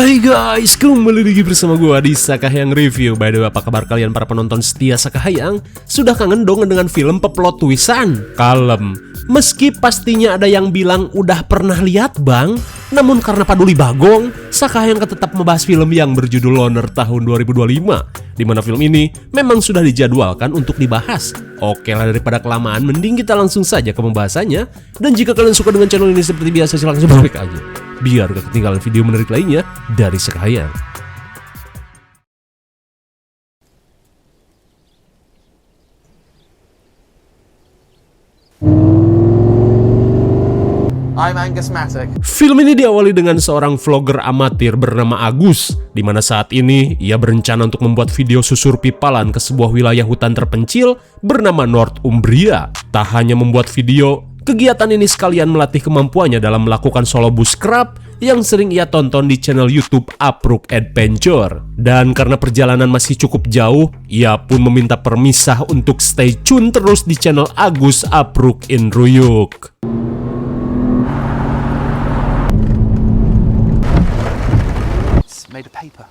Hai guys, kembali lagi bersama gua di Sakahayang Review. By the way, apa kabar kalian para penonton setia Sakahayang? Sudah kangen dong dengan film peplot twistan? Kalem, meski pastinya ada yang bilang udah pernah lihat bang, namun karena paduli bagong, Sakahayang tetap membahas film yang berjudul Loner tahun 2025, di mana film ini memang sudah dijadwalkan untuk dibahas. Oke lah, daripada kelamaan, mending kita langsung saja ke pembahasannya. Dan jika kalian suka dengan channel ini seperti biasa, silahkan subscribe aja, biar gak ketinggalan video menarik lainnya dari Sakahayang. I'm Angus Mattock. Film ini diawali dengan seorang vlogger amatir bernama Agus, di mana saat ini ia berencana untuk membuat video susur pipalan ke sebuah wilayah hutan terpencil bernama Northumbria. Tak hanya membuat video, kegiatan ini sekalian melatih kemampuannya dalam melakukan solo bushcraft yang sering ia tonton di channel YouTube Apruk Adventure. Dan karena perjalanan masih cukup jauh, ia pun meminta permisah untuk stay tune terus di channel Agus Apruk in Ruyuk. It's made of paper.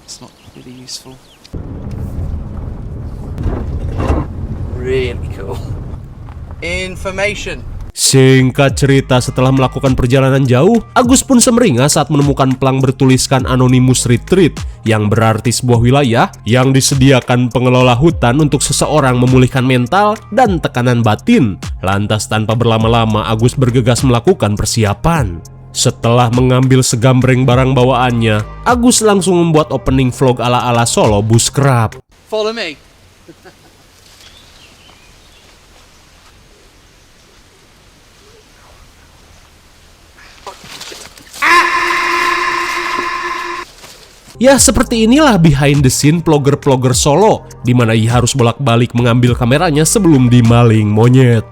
It's not really useful. Really cool. Information. Singkat cerita, setelah melakukan perjalanan jauh, Agus pun semeringah saat menemukan pelang bertuliskan Anonymous Retreat, yang berarti sebuah wilayah yang disediakan pengelola hutan untuk seseorang memulihkan mental dan tekanan batin. Lantas tanpa berlama-lama, Agus bergegas melakukan persiapan. Setelah mengambil segambreng barang bawaannya, Agus langsung membuat opening vlog ala-ala solo bushcraft. Follow me. Ya, seperti inilah behind the scene vlogger-vlogger solo, di mana ia harus bolak-balik mengambil kameranya sebelum dimaling monyet.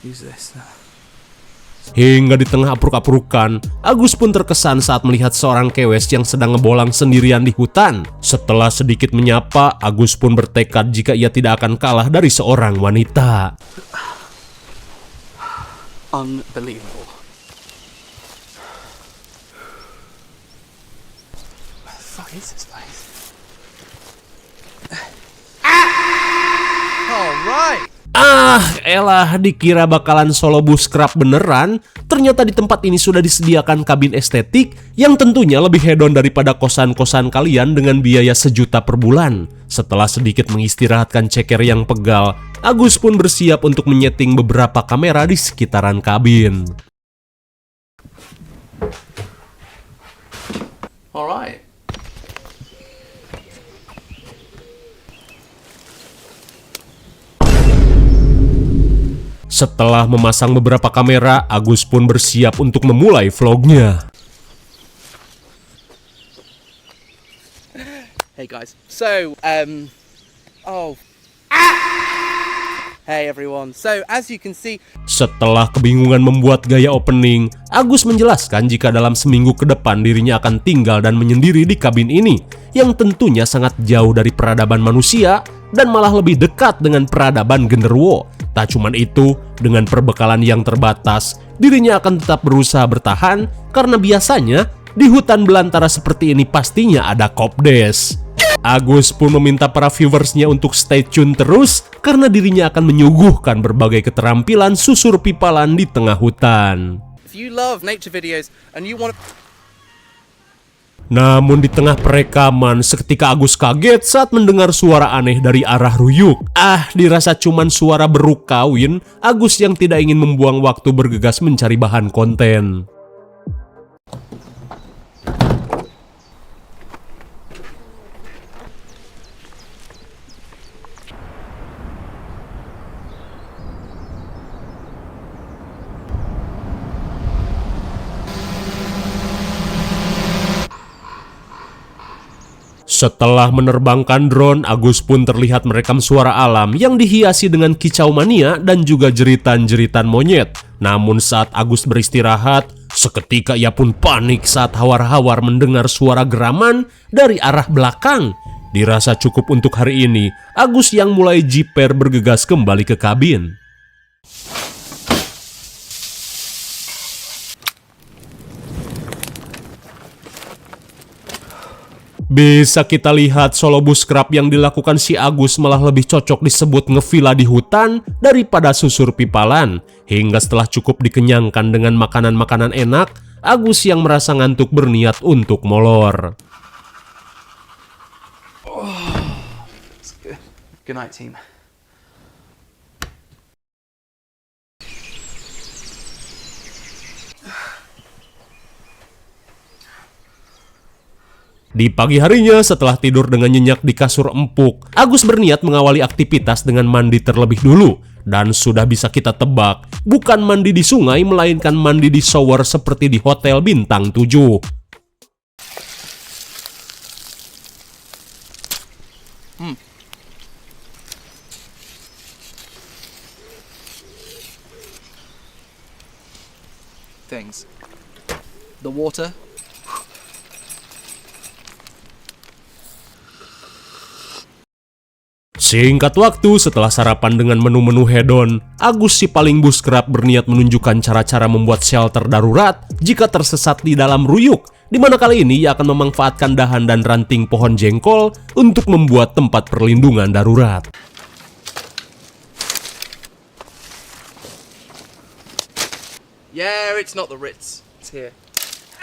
Use this. Hingga di tengah apruk-aprukan, Agus pun terkesan saat melihat seorang kewes yang sedang ngebolang sendirian di hutan. Setelah sedikit menyapa, Agus pun bertekad jika ia tidak akan kalah dari seorang wanita. Unbelievable. Where the fuck is this place? Alright. Elah, dikira bakalan solo bushcraft beneran. Ternyata di tempat ini sudah disediakan kabin estetik yang tentunya lebih hedon daripada kosan-kosan kalian dengan biaya 1 juta per bulan. Setelah sedikit mengistirahatkan ceker yang pegal, Agus pun bersiap untuk menyeting beberapa kamera di sekitaran kabin. Alright. Setelah memasang beberapa kamera, Agus pun bersiap untuk memulai vlognya. Hey guys. So, Hey everyone. So, as you can see, Setelah kebingungan membuat gaya opening, Agus menjelaskan jika dalam seminggu ke depan dirinya akan tinggal dan menyendiri di kabin ini, yang tentunya sangat jauh dari peradaban manusia dan malah lebih dekat dengan peradaban genderuwo. Tak cuman itu, dengan perbekalan yang terbatas, dirinya akan tetap berusaha bertahan karena biasanya di hutan belantara seperti ini pastinya ada kopdes. Agus pun meminta para viewersnya untuk stay tune terus karena dirinya akan menyuguhkan berbagai keterampilan susur pipalan di tengah hutan. if you love nature videos and you want to... Namun di tengah perekaman, seketika Agus kaget saat mendengar suara aneh dari arah Ruyuk. Dirasa cuman suara beruk kawin, Agus yang tidak ingin membuang waktu bergegas mencari bahan konten. Setelah menerbangkan drone, Agus pun terlihat merekam suara alam yang dihiasi dengan kicau mania dan juga jeritan-jeritan monyet. Namun saat Agus beristirahat, seketika ia pun panik saat hawar-hawar mendengar suara geraman dari arah belakang. Dirasa cukup untuk hari ini, Agus yang mulai jiper bergegas kembali ke kabin. Bisa kita lihat solo buskrap yang dilakukan si Agus malah lebih cocok disebut ngevila di hutan daripada susur pipalan. Hingga setelah cukup dikenyangkan dengan makanan-makanan enak, Agus yang merasa ngantuk berniat untuk molor. Good night, team. Di pagi harinya setelah tidur dengan nyenyak di kasur empuk, Agus berniat mengawali aktivitas dengan mandi terlebih dulu. Dan sudah bisa kita tebak, bukan mandi di sungai melainkan mandi di shower seperti di hotel bintang 7. Things. The water. Singkat waktu setelah sarapan dengan menu-menu hedon, Agus si paling buskrap berniat menunjukkan cara-cara membuat shelter darurat jika tersesat di dalam ruyuk, di mana kali ini ia akan memanfaatkan dahan dan ranting pohon jengkol untuk membuat tempat perlindungan darurat. Yeah, it's not the Ritz. It's here.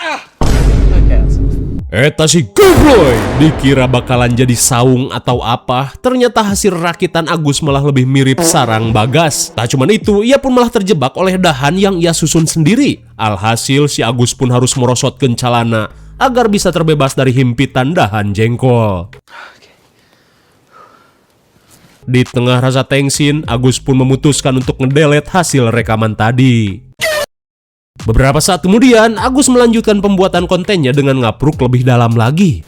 Okay, that's enough. Eta si gobloy dikira bakalan jadi saung atau apa, ternyata hasil rakitan Agus malah lebih mirip sarang bagas. Tak cuman itu, ia pun malah terjebak oleh dahan yang ia susun sendiri. Alhasil si Agus pun harus merosotkeun calana agar bisa terbebas dari himpitan dahan jengkol. Di tengah rasa tengsin, Agus pun memutuskan untuk ngedelete hasil rekaman tadi. Beberapa saat kemudian, Agus melanjutkan pembuatan kontennya dengan ngapruk lebih dalam lagi.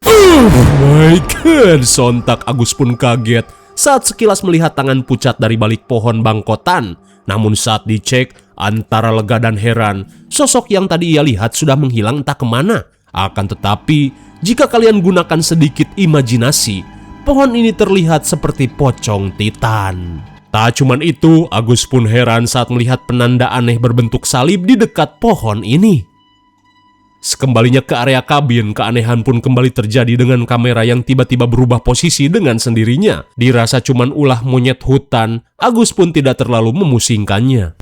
Oh my god, sontak Agus pun kaget saat sekilas melihat tangan pucat dari balik pohon bangkotan. Namun saat dicek, antara lega dan heran, sosok yang tadi ia lihat sudah menghilang entah kemana. Akan tetapi, jika kalian gunakan sedikit imajinasi, pohon ini terlihat seperti pocong titan. Tak cuman itu, Agus pun heran saat melihat penanda aneh berbentuk salib di dekat pohon ini. Sekembalinya ke area kabin, keanehan pun kembali terjadi dengan kamera yang tiba-tiba berubah posisi dengan sendirinya. Dirasa cuman ulah monyet hutan, Agus pun tidak terlalu memusingkannya.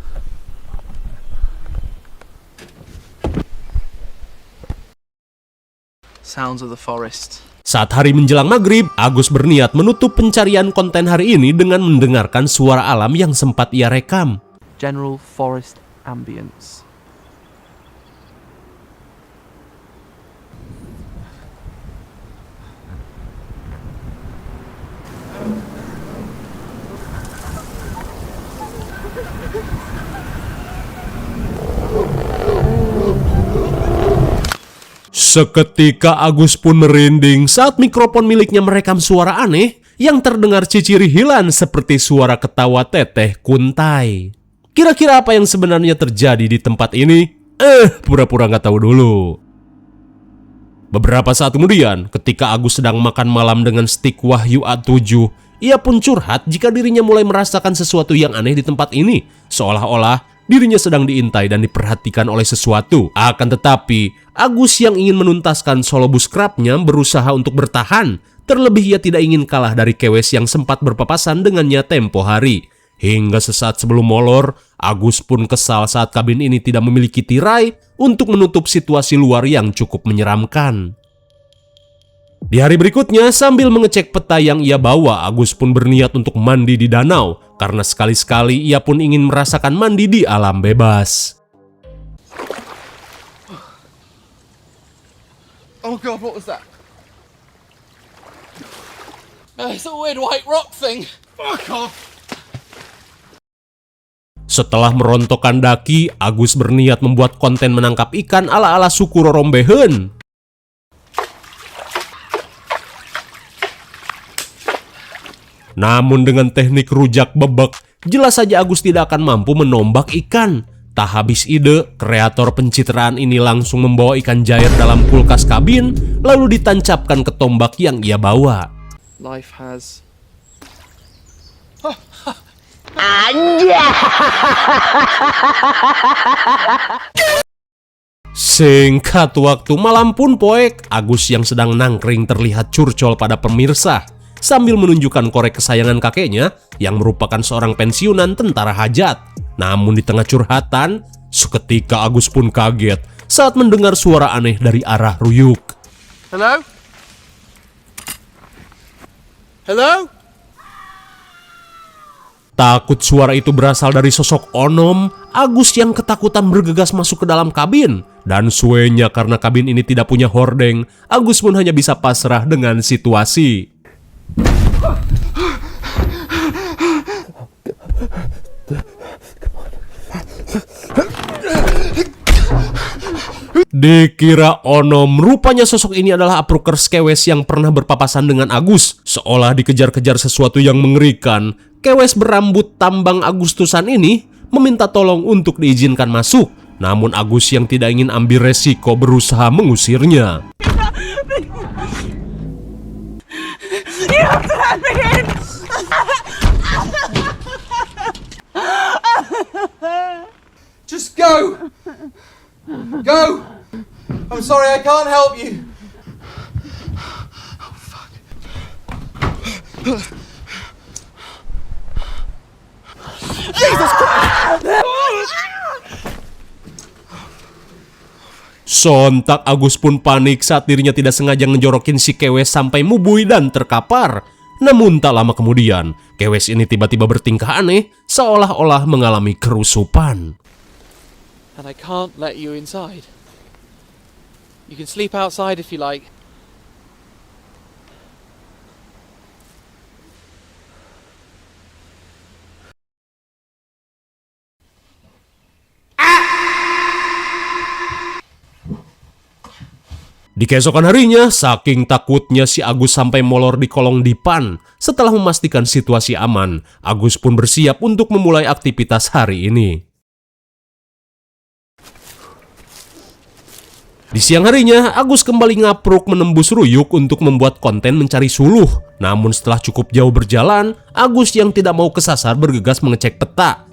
Sounds of the forest. Saat hari menjelang maghrib, Agus berniat menutup pencarian konten hari ini dengan mendengarkan suara alam yang sempat ia rekam. General forest ambience. Seketika Agus pun merinding saat mikrofon miliknya merekam suara aneh yang terdengar cicirihilan seperti suara ketawa teteh Kuntai. Kira-kira apa yang sebenarnya terjadi di tempat ini? Pura-pura nggak tahu dulu. Beberapa saat kemudian, ketika Agus sedang makan malam dengan stik Wahyu A7, ia pun curhat jika dirinya mulai merasakan sesuatu yang aneh di tempat ini, seolah-olah dirinya sedang diintai dan diperhatikan oleh sesuatu. Akan tetapi, Agus yang ingin menuntaskan solo buskrapnya berusaha untuk bertahan. Terlebih ia tidak ingin kalah dari kewes yang sempat berpapasan dengannya tempo hari. Hingga sesaat sebelum molor, Agus pun kesal saat kabin ini tidak memiliki tirai untuk menutup situasi luar yang cukup menyeramkan. Di hari berikutnya, sambil mengecek peta yang ia bawa, Agus pun berniat untuk mandi di danau. Karena sekali-sekali ia pun ingin merasakan mandi di alam bebas. Oh god, what was that? It's a weird white rock thing. Fuck off. Setelah merontokkan daki, Agus berniat membuat konten menangkap ikan ala-ala suku Rorombehen. Namun dengan teknik rujak bebek, jelas saja Agus tidak akan mampu menombak ikan. Tak habis ide, kreator pencitraan ini langsung membawa ikan jair dalam kulkas kabin, lalu ditancapkan ke tombak yang ia bawa. Life has. Singkat waktu, malam pun poek. Agus yang sedang nangkring terlihat curcol pada pemirsa sambil menunjukkan korek kesayangan kakeknya yang merupakan seorang pensiunan tentara hajat. Namun di tengah curhatan, seketika Agus pun kaget saat mendengar suara aneh dari arah Ruyuk. Hello? Hello? Takut suara itu berasal dari sosok Onom, Agus yang ketakutan bergegas masuk ke dalam kabin. Dan suenya karena kabin ini tidak punya hordeng, Agus pun hanya bisa pasrah dengan situasi. Dikira Onom, rupanya sosok ini adalah Aprukers Kewes yang pernah berpapasan dengan Agus. Seolah dikejar-kejar sesuatu yang mengerikan, Kewes berambut tambang Agustusan ini meminta tolong untuk diizinkan masuk. Namun Agus yang tidak ingin ambil resiko berusaha mengusirnya. Just go! Go! I'm sorry, I can't help you. Oh, fuck. Jesus Christ! Sontak Agus pun panik saat dirinya tidak sengaja ngejorokin si Kewes sampai mubui dan terkapar. Namun tak lama kemudian, Kewes ini tiba-tiba bertingkah aneh seolah-olah mengalami kerusupan. And I can't let you inside. You can sleep outside if you like. Di keesokan harinya, saking takutnya si Agus sampai molor di kolong dipan. Setelah memastikan situasi aman, Agus pun bersiap untuk memulai aktivitas hari ini. Di siang harinya, Agus kembali ngapruk menembus Ruyuk untuk membuat konten mencari suluh. Namun setelah cukup jauh berjalan, Agus yang tidak mau kesasar bergegas mengecek peta.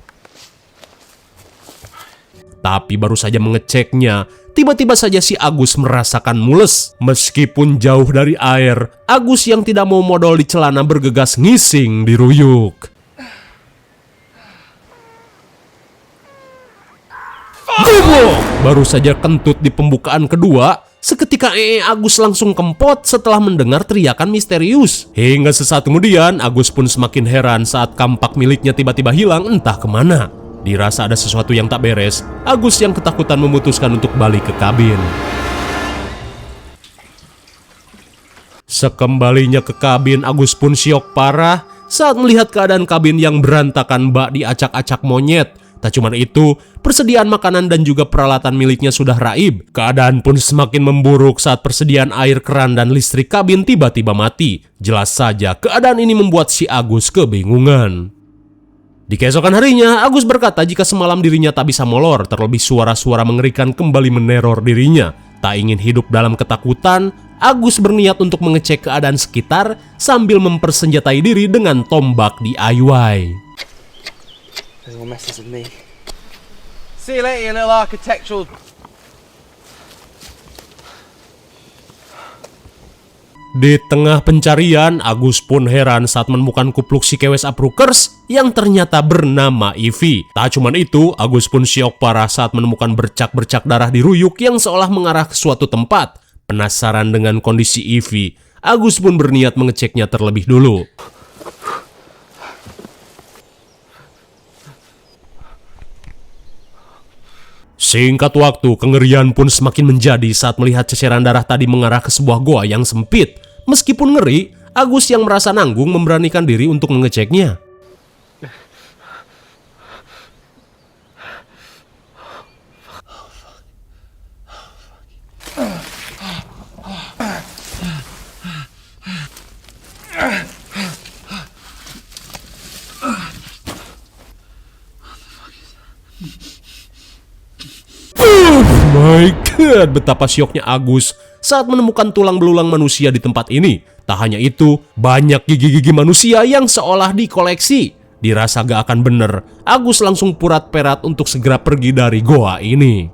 Tapi baru saja mengeceknya, tiba-tiba saja si Agus merasakan mules. Meskipun jauh dari air, Agus yang tidak mau modal di celana bergegas ngising di Ruyuk. Baru saja kentut di pembukaan kedua, seketika Agus langsung kempot setelah mendengar teriakan misterius. Hingga sesaat kemudian, Agus pun semakin heran saat kampak miliknya tiba-tiba hilang entah kemana. Dirasa ada sesuatu yang tak beres, Agus yang ketakutan memutuskan untuk balik ke kabin. Sekembalinya ke kabin, Agus pun syok parah saat melihat keadaan kabin yang berantakan bak diacak-acak monyet. Tak cuma itu, persediaan makanan dan juga peralatan miliknya sudah raib. Keadaan pun semakin memburuk saat persediaan air keran dan listrik kabin tiba-tiba mati. Jelas saja, keadaan ini membuat si Agus kebingungan. Di keesokan harinya, Agus berkata jika semalam dirinya tak bisa molor, terlebih suara-suara mengerikan kembali meneror dirinya. Tak ingin hidup dalam ketakutan, Agus berniat untuk mengecek keadaan sekitar sambil mempersenjatai diri dengan tombak DIY. Everyone messes with me. See you later, you little architectural. Di tengah pencarian, Agus pun heran saat menemukan kupluk si Kewes Aprukers yang ternyata bernama Ivy. Tak cuman itu, Agus pun syok parah saat menemukan bercak-bercak darah di Ruyuk yang seolah mengarah ke suatu tempat. Penasaran dengan kondisi Ivy, Agus pun berniat mengeceknya terlebih dulu. Singkat waktu, kengerian pun semakin menjadi saat melihat ceceran darah tadi mengarah ke sebuah goa yang sempit. Meskipun ngeri, Agus yang merasa nanggung memberanikan diri untuk mengeceknya. Betapa syoknya Agus saat menemukan tulang belulang manusia di tempat ini. Tak hanya itu, banyak gigi-gigi manusia yang seolah dikoleksi. Dirasa gak akan bener, Agus langsung purat-perat untuk segera pergi dari goa ini.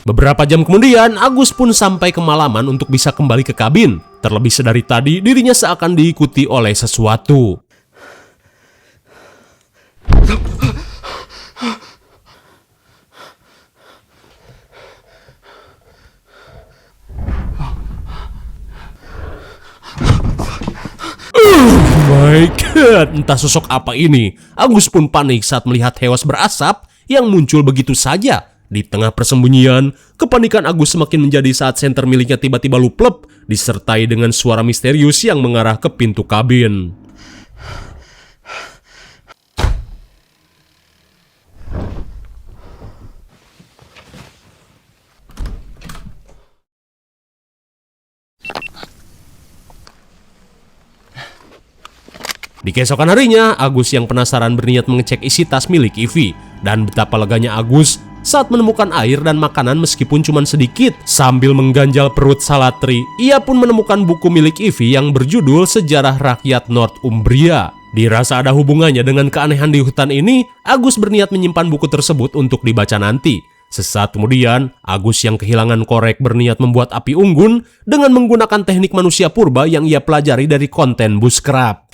Beberapa jam kemudian, Agus pun sampai kemalaman untuk bisa kembali ke kabin. Terlebih sedari tadi, dirinya seakan diikuti oleh sesuatu. Oh my god, entah sosok apa ini. Agus pun panik saat melihat hewas berasap yang muncul begitu saja. Di tengah persembunyian, kepanikan Agus semakin menjadi saat senter miliknya tiba-tiba luplep, disertai dengan suara misterius yang mengarah ke pintu kabin. Di keesokan harinya, Agus yang penasaran berniat mengecek isi tas milik Ivy. Dan betapa leganya Agus saat menemukan air dan makanan meskipun cuma sedikit. Sambil mengganjal perut Salatri, ia pun menemukan buku milik Ivy yang berjudul Sejarah Rakyat Northumbria. Dirasa ada hubungannya dengan keanehan di hutan ini, Agus berniat menyimpan buku tersebut untuk dibaca nanti. Sesaat kemudian, Agus yang kehilangan korek berniat membuat api unggun dengan menggunakan teknik manusia purba yang ia pelajari dari konten bushcraft.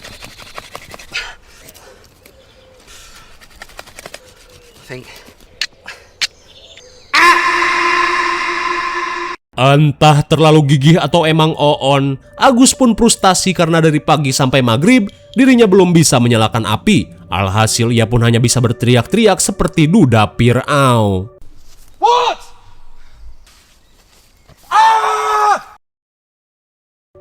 Entah terlalu gigih atau emang oon, Agus pun frustasi karena dari pagi sampai maghrib dirinya belum bisa menyalakan api. Alhasil ia pun hanya bisa berteriak-teriak seperti duda Fir'aun. What?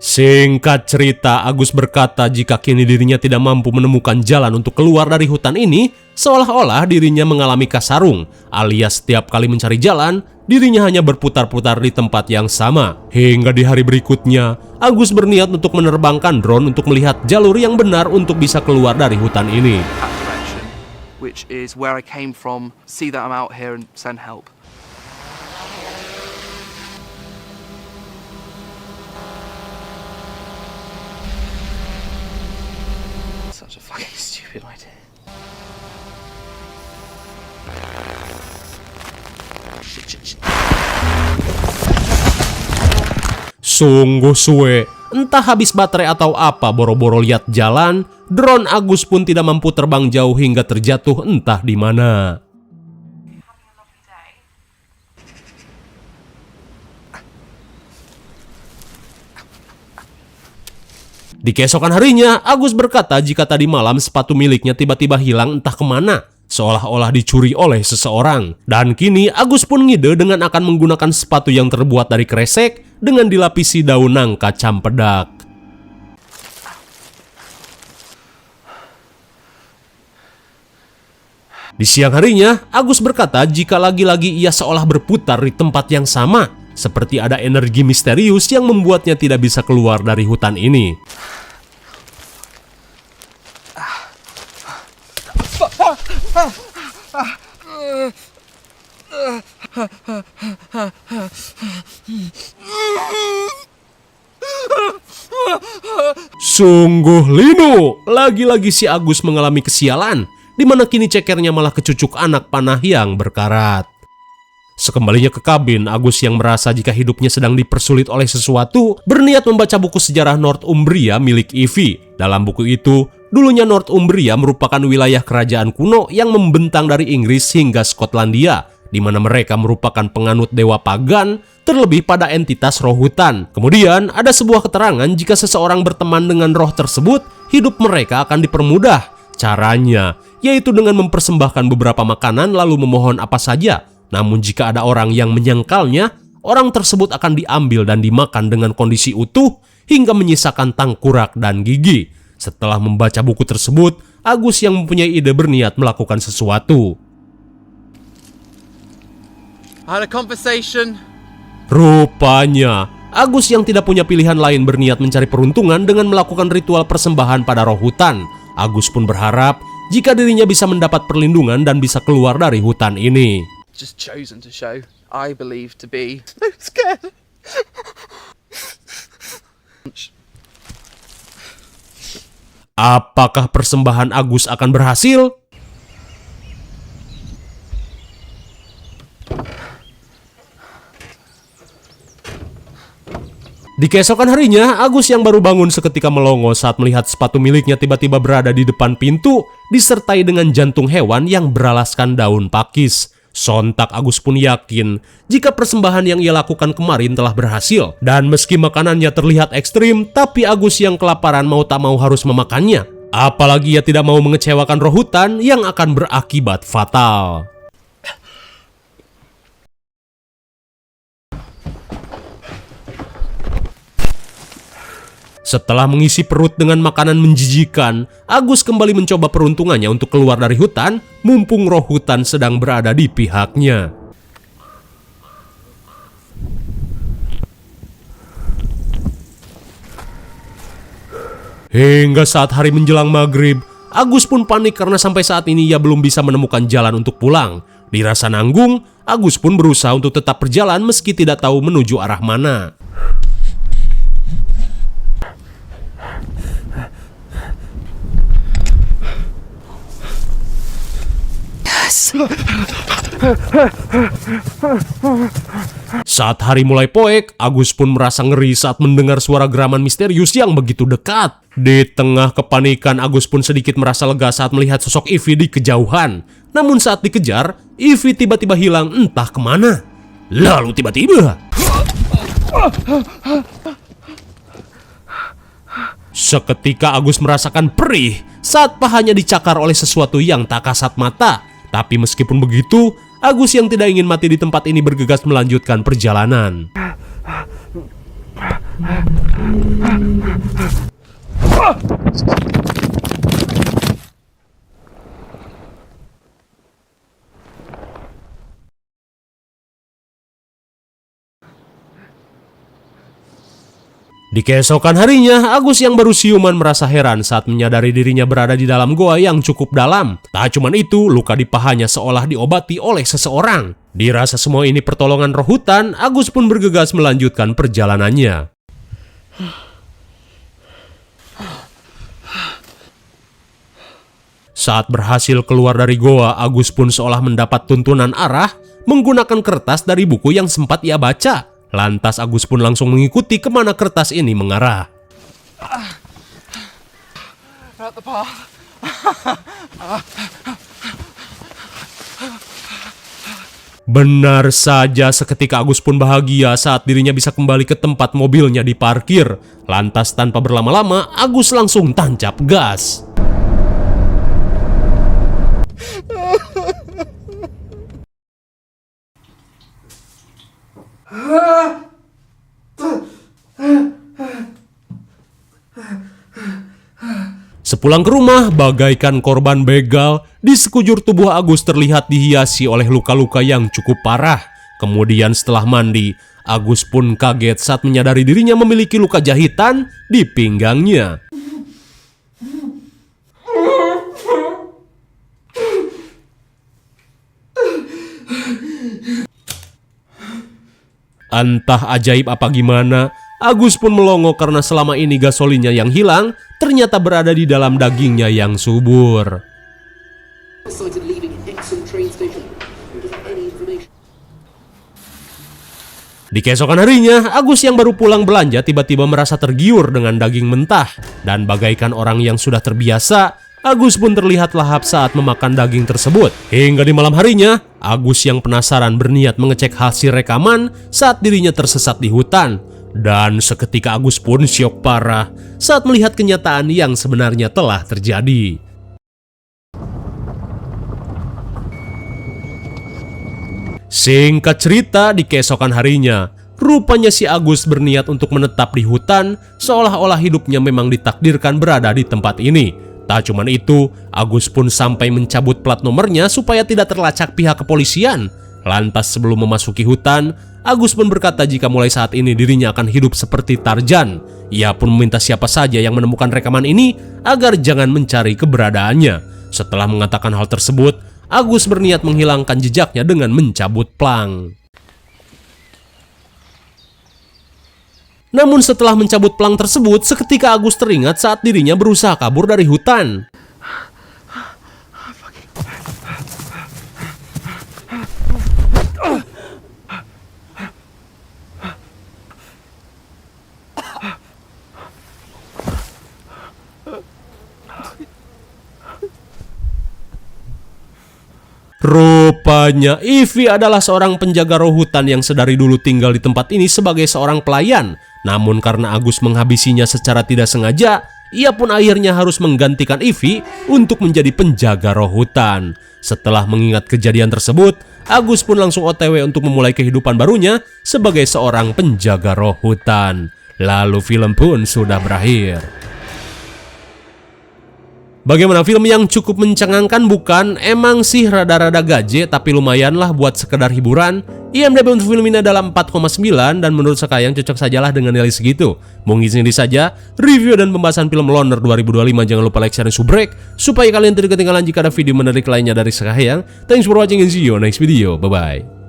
Singkat cerita, Agus berkata jika kini dirinya tidak mampu menemukan jalan untuk keluar dari hutan ini, seolah-olah dirinya mengalami kasarung, alias setiap kali mencari jalan, dirinya hanya berputar-putar di tempat yang sama. Hingga di hari berikutnya, Agus berniat untuk menerbangkan drone untuk melihat jalur yang benar untuk bisa keluar dari hutan ini. Which is where I came from, see that I'm out here and send help. Such a fucking stupid idea. Sungguh suwe, entah habis baterai atau apa boro-boro lihat jalan, drone Agus pun tidak mampu terbang jauh hingga terjatuh entah di mana. Di keesokan harinya, Agus berkata jika tadi malam sepatu miliknya tiba-tiba hilang entah kemana, seolah-olah dicuri oleh seseorang. Dan kini Agus pun ngide dengan akan menggunakan sepatu yang terbuat dari kresek dengan dilapisi daun nangka campedak. Di siang harinya, Agus berkata jika lagi-lagi ia seolah berputar di tempat yang sama, seperti ada energi misterius yang membuatnya tidak bisa keluar dari hutan ini. Sungguh linu, lagi-lagi si Agus mengalami kesialan, di mana kini cekernya malah kecucuk anak panah yang berkarat. Sekembalinya ke kabin, Agus yang merasa jika hidupnya sedang dipersulit oleh sesuatu, berniat membaca buku sejarah Northumbria milik Ivy. Dalam buku itu, dulunya Northumbria merupakan wilayah kerajaan kuno yang membentang dari Inggris hingga Skotlandia, di mana mereka merupakan penganut dewa pagan, terlebih pada entitas roh hutan. Kemudian, ada sebuah keterangan jika seseorang berteman dengan roh tersebut, hidup mereka akan dipermudah. Caranya, yaitu dengan mempersembahkan beberapa makanan lalu memohon apa saja. Namun jika ada orang yang menyangkalnya, orang tersebut akan diambil dan dimakan dengan kondisi utuh hingga menyisakan tangkurak dan gigi. Setelah membaca buku tersebut, Agus yang mempunyai ide berniat melakukan sesuatu. I had a conversation. Rupanya, Agus yang tidak punya pilihan lain berniat mencari peruntungan dengan melakukan ritual persembahan pada roh hutan. Agus pun berharap jika dirinya bisa mendapat perlindungan dan bisa keluar dari hutan ini. Just chosen to show I believe to be so scared. Apakah persembahan Agus akan berhasil? Di keesokan harinya, Agus yang baru bangun seketika melongo saat melihat sepatu miliknya tiba-tiba berada di depan pintu, disertai dengan jantung hewan yang beralaskan daun pakis. Sontak Agus pun yakin jika persembahan yang ia lakukan kemarin telah berhasil. Dan meski makanannya terlihat ekstrim, tapi Agus yang kelaparan mau tak mau harus memakannya. Apalagi ia tidak mau mengecewakan roh hutan yang akan berakibat fatal. Setelah mengisi perut dengan makanan menjijikan, Agus kembali mencoba peruntungannya untuk keluar dari hutan, mumpung roh hutan sedang berada di pihaknya. Hingga saat hari menjelang maghrib, Agus pun panik karena sampai saat ini ia belum bisa menemukan jalan untuk pulang. Dirasa nanggung, Agus pun berusaha untuk tetap berjalan meski tidak tahu menuju arah mana. Saat hari mulai poek, Agus pun merasa ngeri saat mendengar suara geraman misterius yang begitu dekat. Di tengah kepanikan, Agus pun sedikit merasa lega saat melihat sosok Ivy di kejauhan. Namun saat dikejar, Ivy tiba-tiba hilang entah kemana. Lalu tiba-tiba seketika Agus merasakan perih saat pahanya dicakar oleh sesuatu yang tak kasat mata. Tapi meskipun begitu, Agus yang tidak ingin mati di tempat ini bergegas melanjutkan perjalanan. Di keesokan harinya, Agus yang baru siuman merasa heran saat menyadari dirinya berada di dalam goa yang cukup dalam. Tak cuma itu, luka di pahanya seolah diobati oleh seseorang. Dirasa semua ini pertolongan roh hutan, Agus pun bergegas melanjutkan perjalanannya. Saat berhasil keluar dari goa, Agus pun seolah mendapat tuntunan arah menggunakan kertas dari buku yang sempat ia baca. Lantas Agus pun langsung mengikuti kemana kertas ini mengarah. At the path. Benar saja, seketika Agus pun bahagia saat dirinya bisa kembali ke tempat mobilnya diparkir. Lantas tanpa berlama-lama, Agus langsung tancap gas. Sepulang ke rumah, bagaikan korban begal, di sekujur tubuh Agus terlihat dihiasi oleh luka-luka yang cukup parah. Kemudian setelah mandi, Agus pun kaget saat menyadari dirinya memiliki luka jahitan di pinggangnya. Entah ajaib apa gimana, Agus pun melongo karena selama ini gasolinnya yang hilang ternyata berada di dalam dagingnya yang subur. Di keesokan harinya, Agus yang baru pulang belanja tiba-tiba merasa tergiur dengan daging mentah. Dan bagaikan orang yang sudah terbiasa, Agus pun terlihat lahap saat memakan daging tersebut. Hingga di malam harinya, Agus yang penasaran berniat mengecek hasil rekaman saat dirinya tersesat di hutan. Dan seketika Agus pun syok parah saat melihat kenyataan yang sebenarnya telah terjadi. Singkat cerita, di keesokan harinya, rupanya si Agus berniat untuk menetap di hutan, seolah-olah hidupnya memang ditakdirkan berada di tempat ini. Tak cuman itu, Agus pun sampai mencabut plat nomornya supaya tidak terlacak pihak kepolisian. Lantas sebelum memasuki hutan, Agus pun berkata jika mulai saat ini dirinya akan hidup seperti Tarzan. Ia pun meminta siapa saja yang menemukan rekaman ini agar jangan mencari keberadaannya. Setelah mengatakan hal tersebut, Agus berniat menghilangkan jejaknya dengan mencabut plang. Namun setelah mencabut plang tersebut, seketika Agus teringat saat dirinya berusaha kabur dari hutan. Rupanya Ivy adalah seorang penjaga roh hutan yang sedari dulu tinggal di tempat ini sebagai seorang pelayan. Namun karena Agus menghabisinya secara tidak sengaja, ia pun akhirnya harus menggantikan Ivy untuk menjadi penjaga roh hutan. Setelah mengingat kejadian tersebut, Agus pun langsung OTW untuk memulai kehidupan barunya sebagai seorang penjaga roh hutan. Lalu film pun sudah berakhir. Bagaimana, film yang cukup mencengangkan bukan? Emang sih rada-rada gaje, tapi lumayan lah buat sekedar hiburan. IMDb untuk film ini adalah 4,9 dan menurut Sekayang cocok sajalah dengan nilai segitu. Mungkin ini saja review dan pembahasan film Loner 2025. Jangan lupa like, share, dan subscribe supaya kalian tidak ketinggalan jika ada video menarik lainnya dari Sekayang. Thanks for watching and see you next video. Bye-bye.